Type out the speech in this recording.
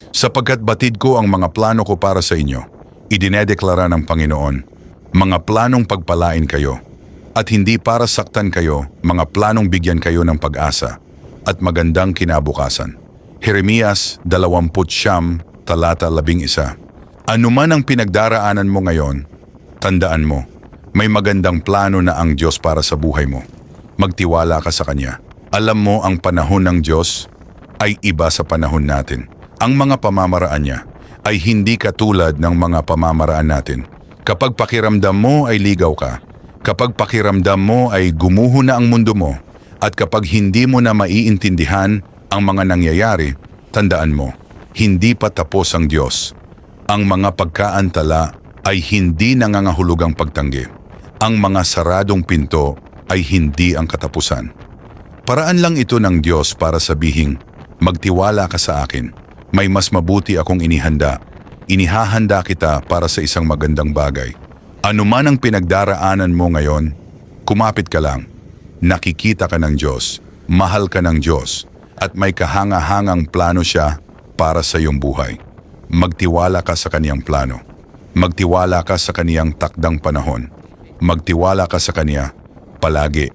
Sapagkat batid ko ang mga plano ko para sa inyo, idinedeklara ng Panginoon, mga planong pagpalain kayo, at hindi para saktan kayo, mga planong bigyan kayo ng pag-asa at magandang kinabukasan. Jeremias 29, talata 11. Ano man ang pinagdaraanan mo ngayon, tandaan mo, may magandang plano na ang Diyos para sa buhay mo. Magtiwala ka sa Kanya. Alam mo ang panahon ng Diyos ay iba sa panahon natin. Ang mga pamamaraan niya ay hindi katulad ng mga pamamaraan natin. Kapag pakiramdam mo ay ligaw ka, kapag pakiramdam mo ay gumuho na ang mundo mo, at kapag hindi mo na maiintindihan ang mga nangyayari, tandaan mo, hindi pa tapos ang Diyos. Ang mga pagkaantala ay hindi nangangahulugang pagtanggi. Ang mga saradong pinto ay hindi ang katapusan. Paraan lang ito ng Diyos para sabihing, magtiwala ka sa akin. May mas mabuti akong inihanda. Inihahanda kita para sa isang magandang bagay. Ano man ang pinagdaraanan mo ngayon, kumapit ka lang. Nakikita ka ng Diyos, mahal ka ng Diyos, at may kahanga-hangang plano siya para sa iyong buhay. Magtiwala ka sa Kaniyang plano. Magtiwala ka sa Kaniyang takdang panahon. Magtiwala ka sa Kaniya palagi.